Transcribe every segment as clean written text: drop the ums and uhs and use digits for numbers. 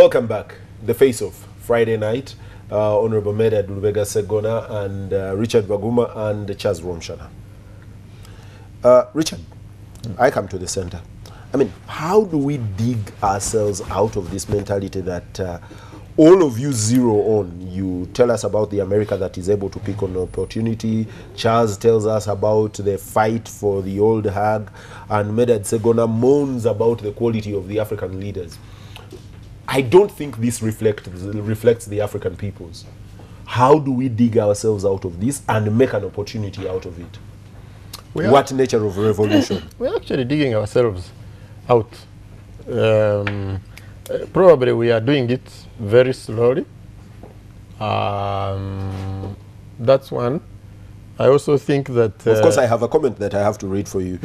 Welcome back. The Face-Off, Friday night. Honorable Medad Lubega Segona and Richard Baguma and Charles Romshana. Richard, I come to the center. I mean, how do we dig ourselves out of this mentality that all of you zero on? You tell us about the America that is able to pick on opportunity. Charles tells us about the fight for the old hag. And Medad Segona moans about the quality of the African leaders. I don't think this reflects the African peoples. How do we dig ourselves out of this and make an opportunity out of it? What nature of revolution? We're actually digging ourselves out. Probably we are doing it very slowly. That's one. I also think that... of course, I have a comment that I have to read for you.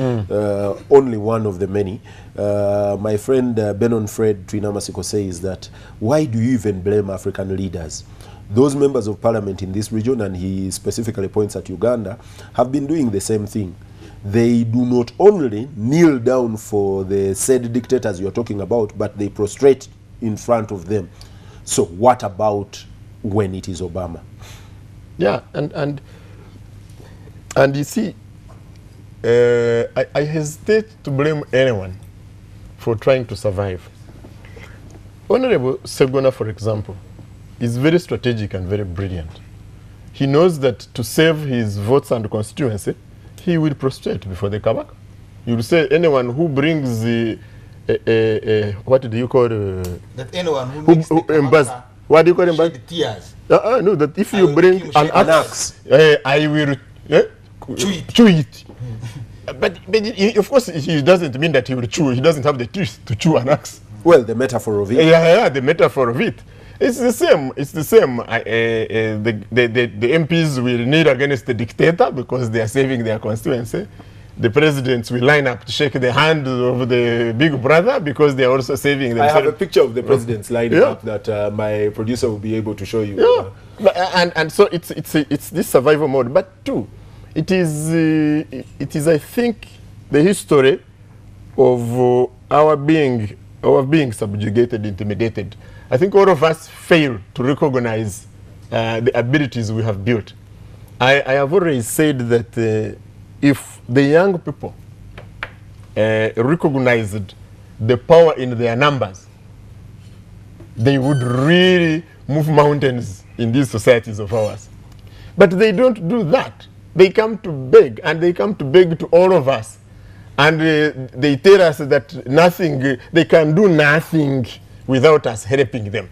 Only one of the many. My friend Benon Fred Twinamasiko says that, why do you even blame African leaders? Those members of parliament in this region, and he specifically points at Uganda, have been doing the same thing. They do not only kneel down for the said dictators you're talking about, but they prostrate in front of them. So what about when it is Obama? Yeah, and you see, I hesitate to blame anyone for trying to survive. Honorable Segona, for example, is very strategic and very brilliant. He knows that to save his votes and constituency, he will prostrate before the Kabaka. You will say anyone who brings the, what do you call that anyone who makes the Kabaka what do you call him? Tears. No, that if you bring an axe, I will chew it. But of course, he doesn't mean that he will chew. He doesn't have the teeth to chew an axe. Well, the metaphor of it. Yeah, the metaphor of it. It's the same. It's the same. The MPs will kneel against the dictator because they are saving their constituency. The presidents will line up to shake the hand of the big brother because they are also saving themselves. I have a picture of the presidents lining up that my producer will be able to show you. And so it's this survival mode. But two, it is I think the history of our being subjugated, intimidated. I think all of us fail to recognize the abilities we have built. I have already said that if the young people recognized the power in their numbers, they would really move mountains in these societies of ours. But they don't do that. They come to beg, and they come to beg to all of us. And they tell us that they can do nothing without us helping them.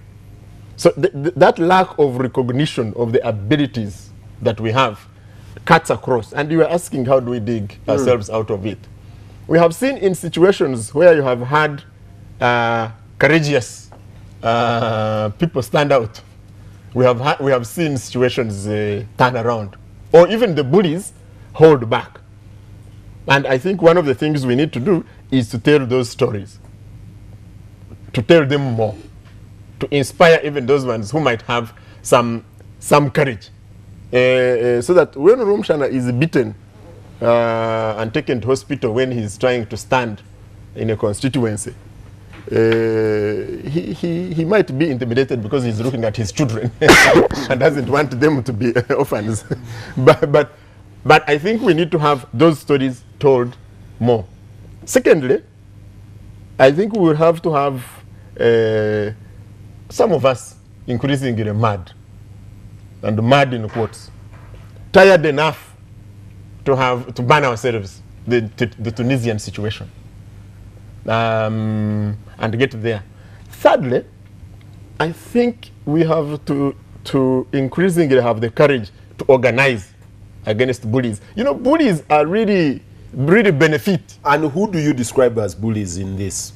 So that lack of recognition of the abilities that we have cuts across. And you were asking, how do we dig ourselves out of it? We have seen in situations where you have had courageous people stand out. We have seen situations turn around, or even the bullies hold back. And I think one of the things we need to do is to tell those stories, to tell them more, to inspire even those ones who might have some courage. So that when Romshana is beaten and taken to hospital when he's trying to stand in a constituency, he might be intimidated because he's looking at his children and doesn't want them to be orphans. But I think we need to have those stories told more. Secondly, I think we will have to have some of us increasingly mad, and mad in quotes, tired enough to ban ourselves the Tunisian situation and get there. Thirdly, I think we have to increasingly have the courage to organize against bullies. You know, bullies are really benefit. And who do you describe as bullies in this?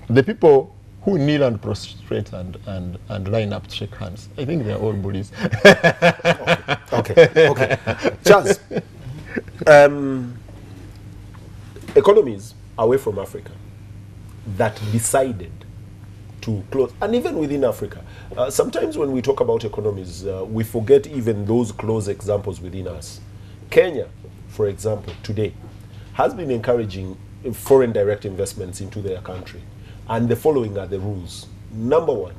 The people who kneel and prostrate and line up to shake hands. I think they're all bullies. Okay. Charles, economies away from Africa that decided to close, and even within Africa, sometimes when we talk about economies, we forget even those close examples within us. Kenya, for example, today, has been encouraging foreign direct investments into their country. And the following are the rules. number one,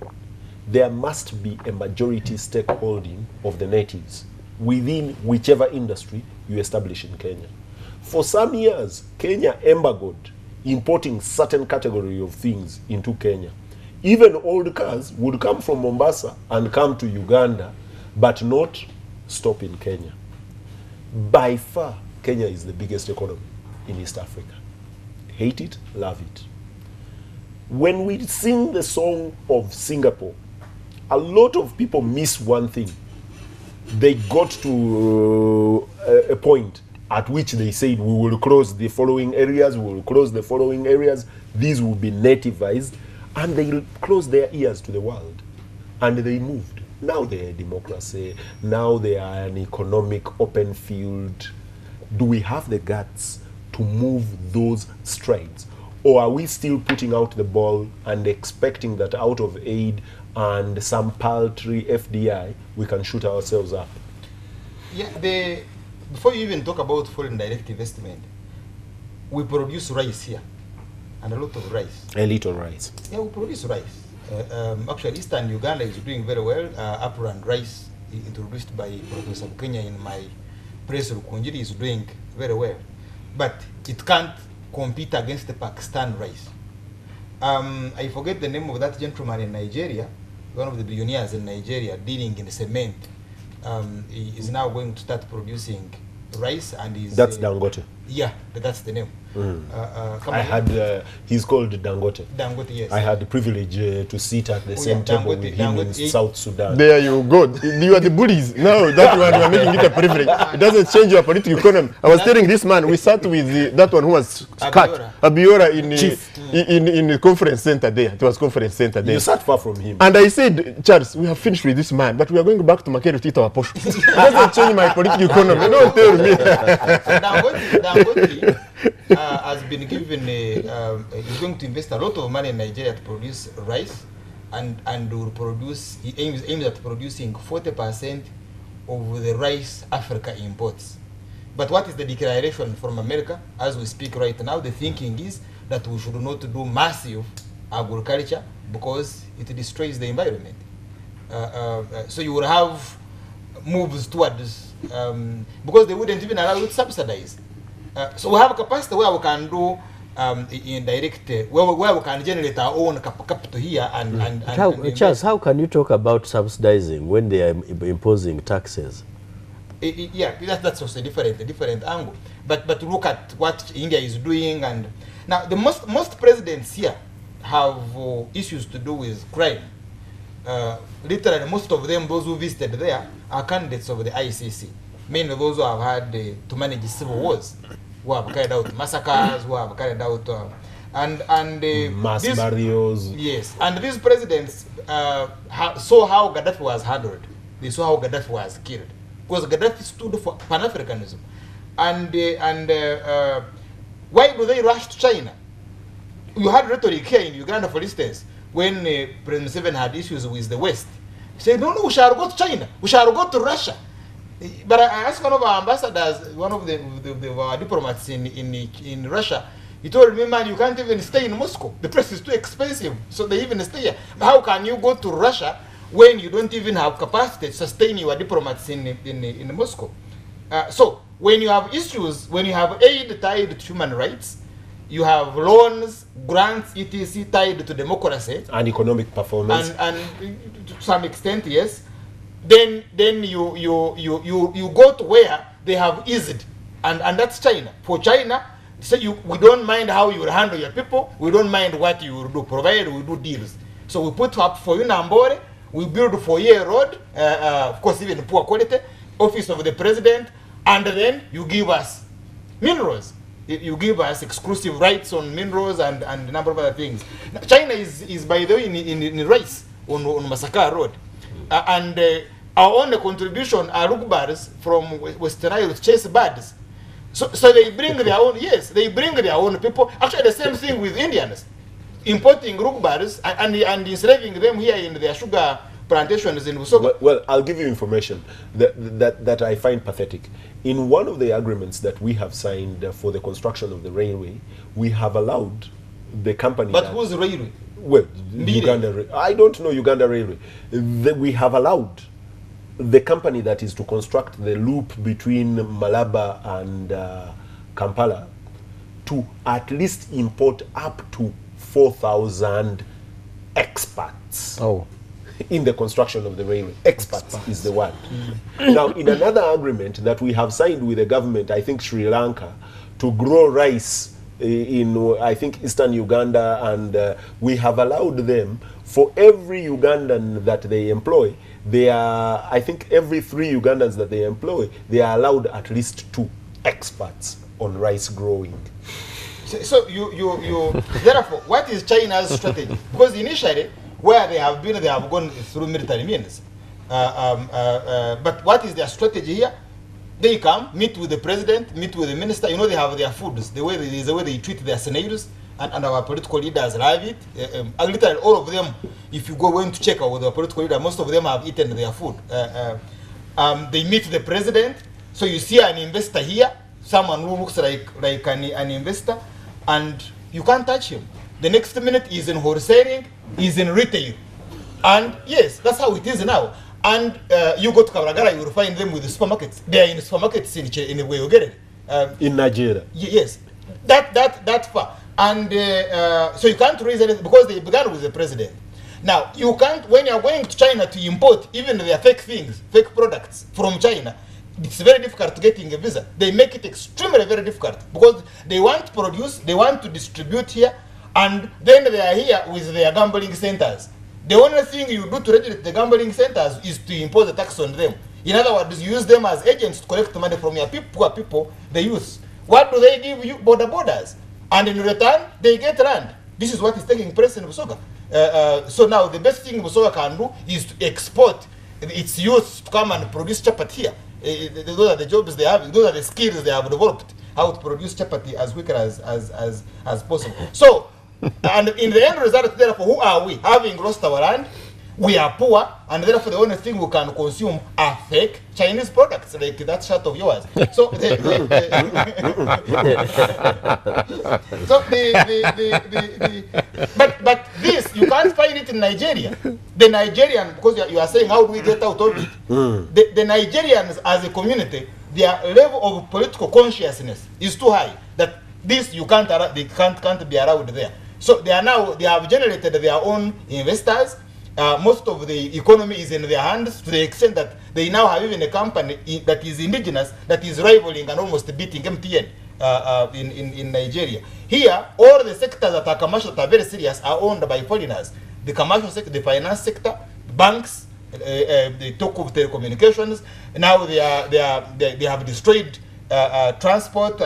there must be a majority stakeholding of the natives within whichever industry you establish in Kenya. For some years, Kenya embargoed importing certain category of things into Kenya. Even old cars would come from Mombasa and come to Uganda, but not stop in Kenya. By far, Kenya is the biggest economy in East Africa. Hate it, love it. When we sing the song of Singapore, a lot of people miss one thing. They got to a point at which they said, we will close the following areas, we will close the following areas, these will be nativized, and they closed their ears to the world. And they moved. Now they are a democracy, now they are an economic open field. Do we have the guts to move those strides? Or are we still putting out the ball and expecting that out of aid and some paltry FDI, we can shoot ourselves up? Yeah, before you even talk about foreign direct investment, we produce rice here, and a lot of rice. A little rice. Yeah, we produce rice. Actually, Eastern Uganda is doing very well. Upland rice, introduced by Professor Kenya in my press, Rukunjiri, is doing very well. But it can't compete against the Pakistan rice. I forget the name of that gentleman in Nigeria, one of the billionaires in Nigeria dealing in cement. He is now going to start producing rice, and is that's Dangote. Yeah, that's the name. I had he's called Dangote. Dangote, yes. I had the privilege to sit at the same table with him in South Sudan. There you go. You are the bullies. No, that one you are making it a privilege. It doesn't change your political economy. I was telling this man, we sat with that one who was cut, Abiora, in the conference center there. It was conference center there. You sat far from him. And I said, Charles, we have finished with this man, but we are going back to Makere to eat our portion. It doesn't change my political economy. Don't tell me. Dangote has been given he's going to invest a lot of money in Nigeria to produce rice, and will produce, he aims at producing 40% of the rice Africa imports. But what is the declaration from America as we speak right now? The thinking is that we should not do massive agriculture because it destroys the environment. So you will have moves towards, because they wouldn't even allow you to subsidize. So we have a capacity where we can do indirect, where we can generate our own capital here and Charles, how can you talk about subsidizing when they are imposing taxes? Yeah, that's also a different angle. But look at what India is doing, and now the most presidents here have issues to do with crime. Literally, most of them, those who visited there, are candidates of the ICC. Mainly those who have had to manage civil wars, who have carried out massacres, who have carried out mass burials. Yes, and these presidents saw how Gaddafi was handled. They saw how Gaddafi was killed, because Gaddafi stood for Pan-Africanism. And why do they rush to China? You had rhetoric here in Uganda, for instance, when President Museveni had issues with the West. He said, no, we shall go to China, we shall go to Russia. But I asked one of our ambassadors, one of our diplomats in Russia, he told me, man, you can't even stay in Moscow. The place is too expensive, so they even stay here. But how can you go to Russia when you don't even have capacity to sustain your diplomats in Moscow? So when you have issues, when you have aid tied to human rights, you have loans, grants, etc. tied to democracy and economic performance, and to some extent, yes. Then you go to where they have eased, and that's China. For China, so we don't mind how you will handle your people, we don't mind what you will do, provided we do deals. So we put up for you Nambore, we build for you a road, of course even poor quality, office of the president, and then you give us minerals. You give us exclusive rights on minerals and a number of other things. Now, China is by the way in race on Masaka Road, and our only contribution are rugbars from Western Isle chase birds. So they bring their own, yes, they bring their own people. Actually, the same thing with Indians, importing rugbars and enslaving them here in their sugar plantations in Busoga. Well, I'll give you information that I find pathetic. In one of the agreements that we have signed for the construction of the railway, we have allowed the company. But whose railway? Well, Mbire. I don't know Uganda Railway. We have allowed the company that is to construct the loop between Malaba and Kampala to at least import up to 4,000 experts Oh. in the construction of the railway. Experts is the word. Now, in another agreement that we have signed with the government, I think Sri Lanka, to grow rice in, I think, eastern Uganda, and we have allowed them, for every Ugandan that they employ, they are, I think every 3 Ugandans that they employ, they are allowed at least 2 experts on rice growing. So therefore, what is China's strategy? Because initially, where they have been, they have gone through military means. But what is their strategy here? They come, meet with the president, meet with the minister. You know, they have their foods. The way they treat their senators, and our political leaders love it. Literally, all of them, if you go to check out with our political leader, most of them have eaten their food. They meet the president. So you see an investor here, someone who looks like an investor, and you can't touch him. The next minute he's in wholesaling, he's in retail. And yes, that's how it is now. And you go to Kawaragara, you will find them with the supermarkets. They are in supermarkets in the way you get it. In Nigeria. Yes, that far. And so you can't raise anything because they began with the president. Now, you can't, when you're going to China to import even their fake things, fake products from China, it's very difficult to getting a visa. They make it extremely very difficult because they want to produce, they want to distribute here, and then they are here with their gambling centers. The only thing you do to regulate the gambling centers is to impose a tax on them. In other words, you use them as agents to collect money from your poor people, the youth. What do they give you? Borders. And in return, they get land. This is what is taking place in Busoga. So now the best thing Busoga can do is to export its youth to come and produce chapati here. Those are the jobs they have, those are the skills they have developed, how to produce chapati as quickly as possible. So, and in the end result, therefore, who are we? Having lost our land, we are poor, and therefore the only thing we can consume are fake Chinese products, like that shirt of yours. So, but this, you can't find it in Nigeria. The Nigerian, because you are saying, how do we get out of it? The Nigerians as a community, their level of political consciousness is too high, that this they can't be allowed there. So they have generated their own investors. Most of the economy is in their hands to the extent that they now have even a company that is indigenous that is rivaling and almost beating MTN in Nigeria. Here, all the sectors that are commercial that are very serious are owned by foreigners. The commercial sector, the finance sector, banks, they talk of telecommunications. Now they have destroyed transport.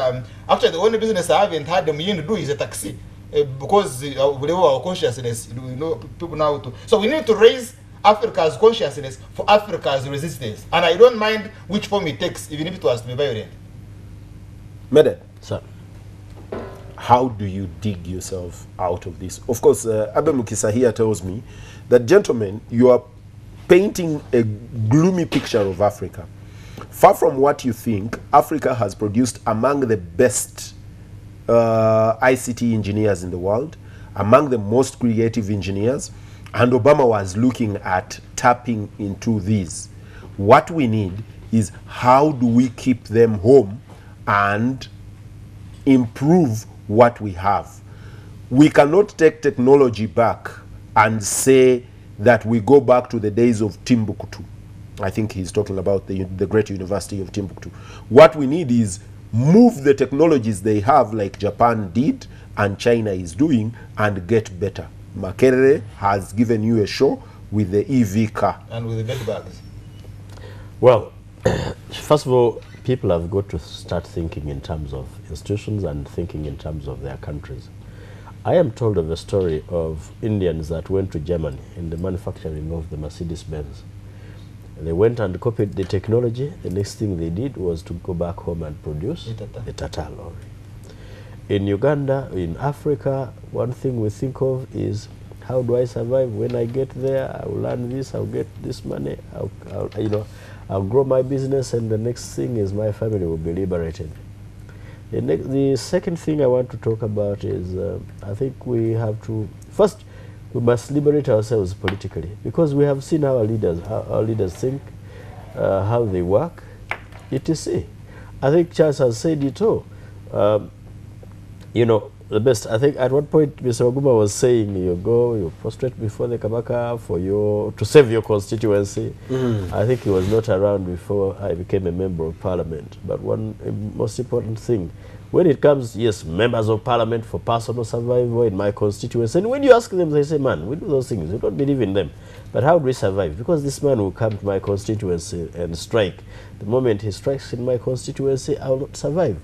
Actually, the only business I haven't had them to do is a taxi. Because whatever our consciousness, people now so we need to raise Africa's consciousness for Africa's resistance, and I don't mind which form it takes, even if it was to be violent. Mede, Sir. how do you dig yourself out of this? Of course, Abe Mukisa here tells me that, gentlemen, you are painting a gloomy picture of Africa. Far from what you think, Africa has produced among the best ICT engineers in the world, among the most creative engineers, and Obama was looking at tapping into these. What we need is, how do we keep them home and improve what we have? We cannot take technology back and say that we go back to the days of Timbuktu. I think he's talking about the great University of Timbuktu. What we need is move the technologies they have, like Japan did and China is doing, and get better. Makerere has given you a show with the EV car. And with the bed bags. Well, first of all, people have got to start thinking in terms of institutions and thinking in terms of their countries. I am told of a story of Indians that went to Germany in the manufacturing of the Mercedes-Benz. They went and copied the technology. The next thing they did was to go back home and produce the Tata lorry. In Uganda, in Africa, one thing we think of is, how do I survive when I get there? I'll learn this, I'll get this money, I'll grow my business, and the next thing is my family will be liberated. The second thing I want to talk about is, I think we have to, first, we must liberate ourselves politically, because we have seen how our leaders think, how they work, etc. I think Charles has said it all. You know, the best, I think at one point Mr. Waguma was saying you prostrate before the Kabaka to save your constituency. I think he was not around before I became a member of parliament. But one most important thing, when it comes, yes, members of parliament for personal survival in my constituency, and when you ask them, they say, man, we do those things, we don't believe in them. But how do we survive? Because this man will come to my constituency and strike. The moment he strikes in my constituency, I will not survive.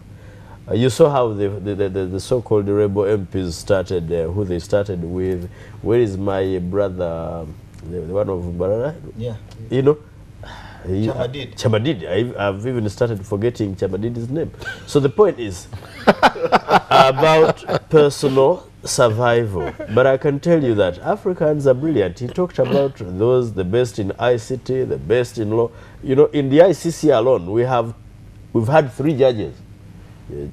You saw how the so-called rebel MPs started, who they started with. Where is my brother, the one of Barara? Yeah. You know? Chamadid. Chamadid. I've even started forgetting Chamadid's name. So the point is about personal survival. But I can tell you that Africans are brilliant. He talked about the best in ICT, the best in law. You know, in the ICC alone, we've had 3 judges.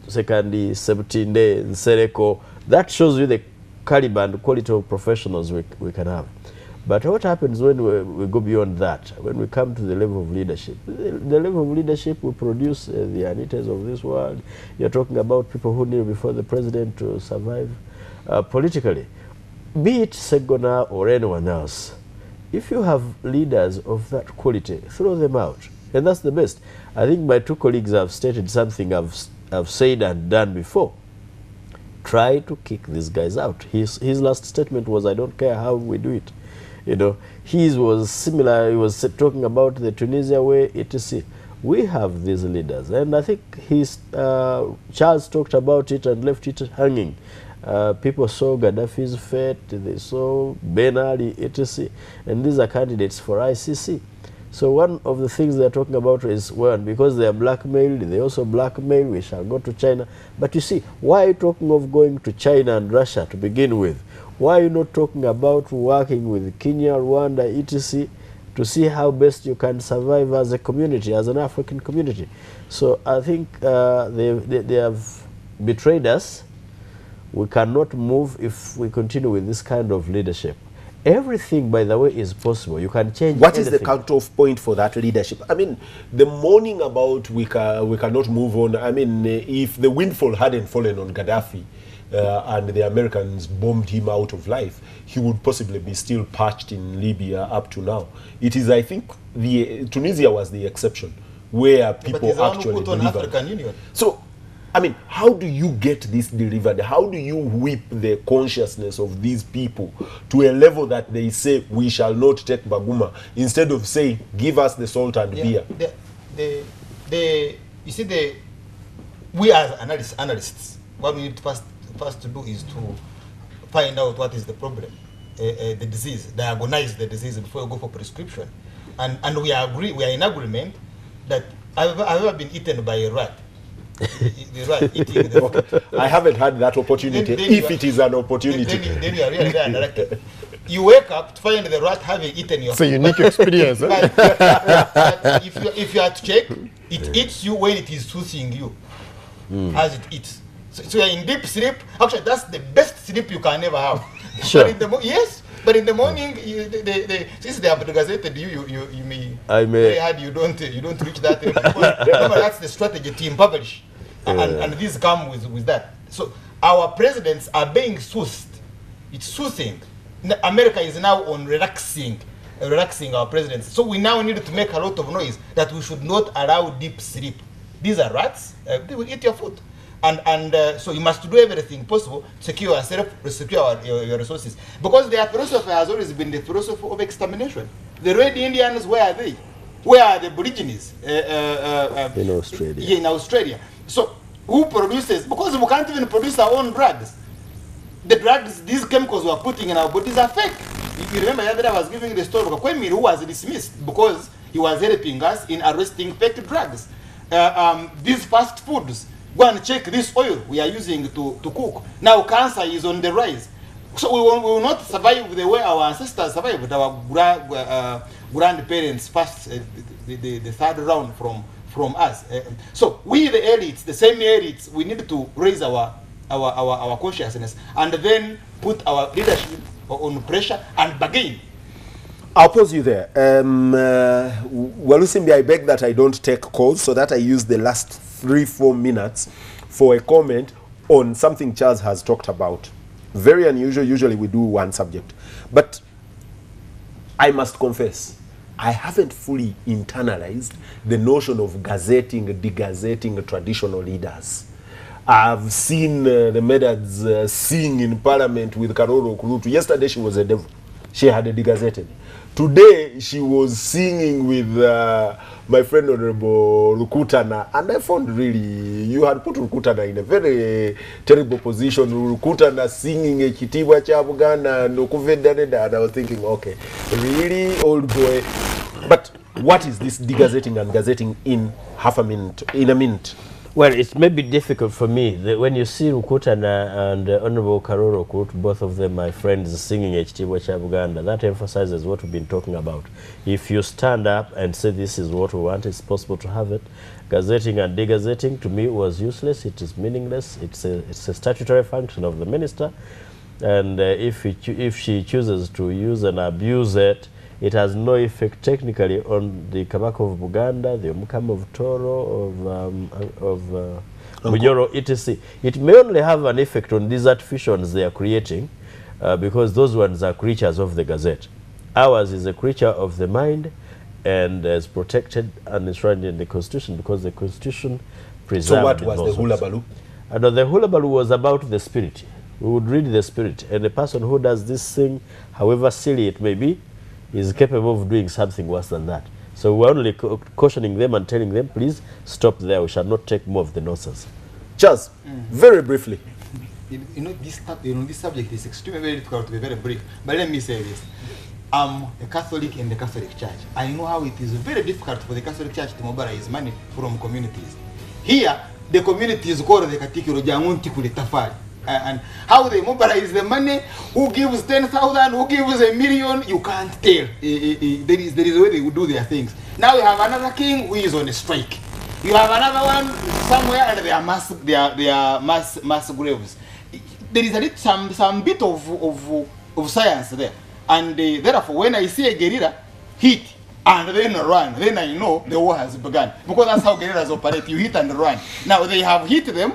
Secondly, 17-day, Nsereko. That shows you the caliber and quality of professionals we can have. But what happens when we go beyond that, when we come to the level of leadership? The level of leadership will produce the Anitas of this world. You're talking about people who kneel before the president to survive politically. Be it Segona or anyone else, if you have leaders of that quality, throw them out. And that's the best. I think my 2 colleagues have stated something I've said and done before. Try to kick these guys out. His last statement was, I don't care how we do it. You know, his was similar. He was talking about the Tunisia way, etc. We have these leaders, and I think Charles talked about it and left it hanging. People saw Gaddafi's fate, they saw Ben Ali, etc. And these are candidates for ICC. So one of the things they're talking about is, well, because they are blackmailed, they also blackmail, we shall go to China. But you see, why are you talking of going to China and Russia to begin with? Why are you not talking about working with Kenya, Rwanda, etc., to see how best you can survive as a community, as an African community? So I think they have betrayed us. We cannot move if we continue with this kind of leadership. Everything, by the way, is possible. You can change What is anything. the cutoff point for that leadership? I mean, the mourning about we cannot move on, I mean, if the windfall hadn't fallen on Gaddafi and the Americans bombed him out of life, he would possibly be still perched in Libya up to now. It is, I think, Tunisia was the exception, where people actually put on delivered. African Union. So, I mean, how do you get this delivered? How do you whip the consciousness of these people to a level that they say, we shall not take Baguma, instead of saying, give us the salt and beer? You see, we as analysts, what we need first to do is to find out what is the problem, the disease, diagnose the disease before we go for prescription. And we are in agreement that I've ever been eaten by a rat. The rat eating the Okay. I haven't had that opportunity, Then if it is an opportunity. Then you are really very unlucky. You wake up to find the rat having eaten your It's a food. unique experience. Huh? But if you are to check, it eats you when it is soothing you, as it eats. So you're in deep sleep. Actually, that's the best sleep you can ever have. Sure. But in the yes, but in the morning, since they have gazetted you may very hard. You don't reach that level. Remember, that's the strategy to impoverish, and these come with that. So our presidents are being soothed. It's soothing. America is now on relaxing our presidents. So we now need to make a lot of noise that we should not allow deep sleep. These are rats. They will eat your food. And so you must do everything possible to secure yourself, secure your resources. Because their philosophy has always been the philosophy of extermination. The Red Indians, where are they? Where are the Aborigines? In Australia. Yeah, in Australia. So who produces? Because we can't even produce our own drugs. The drugs, these chemicals we are putting in our bodies are fake. If you remember, the other day I was giving the story of Kwemi, who was dismissed because he was helping us in arresting fake drugs. These fast foods, go and check this oil we are using to cook. Now cancer is on the rise. So we will not survive the way our ancestors survived, our grandparents passed the third round from us. So we, the elites, the same elites, we need to raise our consciousness and then put our leadership on pressure and bargain. I'll pause you there. Walusimbi, I beg that I don't take calls, so that I use the last 3-4 minutes for a comment on something Charles has talked about. Very unusual. Usually we do one subject. But I must confess, I haven't fully internalized the notion of gazetting, degazetting traditional leaders. I've seen the Medads sing in Parliament with Karoro Kurutu. Yesterday she was a devil. She had a degazetted. Today she was singing with my friend Honorable Rukutana, and I found really you had put Rukutana in a very terrible position. Rukutana singing a Kitiwa cha Buganda and Okuvedaneda, and I was thinking, okay, really, old boy. But what is this degazetting and gazetting in half a minute, in a minute? Well, it may be difficult for me. When you see Rukutana and Honorable Karoro Kurutu, both of them my friends singing Ekitiibwa kya Buganda, that emphasizes what we've been talking about. If you stand up and say this is what we want, it's possible to have it. Gazetting and degazetting to me was useless. It is meaningless. It's a statutory function of the minister. And if she chooses to use and abuse it, it has no effect technically on the Kabaka of Buganda, the Omukama of Toro, of Bunyoro, etc. It may only have an effect on these artificials they are creating, because those ones are creatures of the Gazette. Ours is a creature of the mind and is protected and enshrined in the Constitution, because the Constitution preserved. So what was the hula balu? And the hula balu was about the spirit. We would read the spirit, and the person who does this thing, however silly it may be, is capable of doing something worse than that. So we're only cautioning them and telling them, please stop there. We shall not take more of the nonsense. Charles, very briefly. This subject is extremely very difficult to be very brief. But let me say this. I'm a Catholic in the Catholic Church. I know how it is very difficult for the Catholic Church to mobilize money from communities. Here, the community is called the Katikiro Jangunti Kuletafari. And how they mobilize the money, who gives 10,000, who gives $1 million, you can't tell. There is a way they would do their things. Now you have another king who is on a strike. You have another one somewhere, and they are mass graves. There is some bit of science there, and therefore when I see a guerrilla hit and then run, then I know the war has begun, because that's how guerrillas operate. You hit and run. Now they have hit them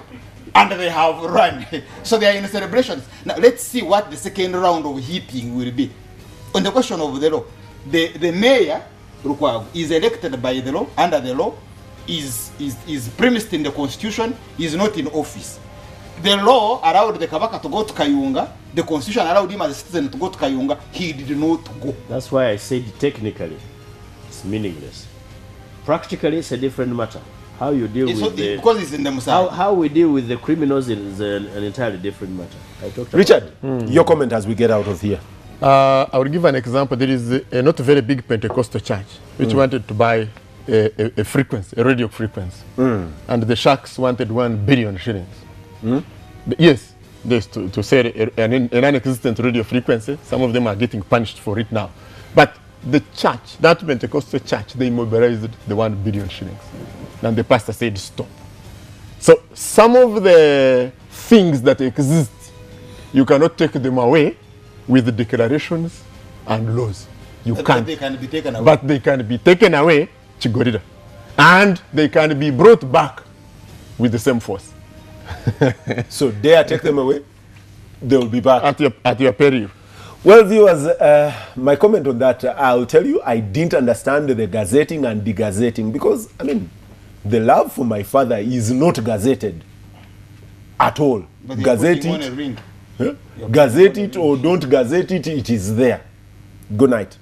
and they have run. So they are in celebrations. Now let's see what the second round of hitting will be. On the question of the law, the mayor Rukwago is elected by the law, under the law, is premised in the constitution, is not in office. The law allowed the Kabaka to go to Kayunga, the constitution allowed him as a citizen to go to Kayunga, he did not go. That's why I said technically it's meaningless. Practically it's a different matter. How you deal with because it's in the Muslim. How we deal with the criminals is an entirely different matter. I talked about Richard, your comment as we get out of here. I will give an example. There is a not very big Pentecostal church which wanted to buy a frequency, a radio frequency, and the sharks wanted 1 billion shillings. Yes, to say an non-existent radio frequency. Some of them are getting punished for it now. But the church, that Pentecostal church, they mobilized the 1 billion shillings. And the pastor said, stop. So some of the things that exist, you cannot take them away with the declarations and laws. You can't. They can be taken away. But they can be taken away, Chigorida. And they can be brought back with the same force. So dare take them away, they will be back. At your peril. Well, viewers, my comment on that, I'll tell you, I didn't understand the gazetting and degazetting, because, I mean, the love for my father is not gazetted at all. But Gazette on a ring. Gazette it or don't gazette it, it is there. Good night.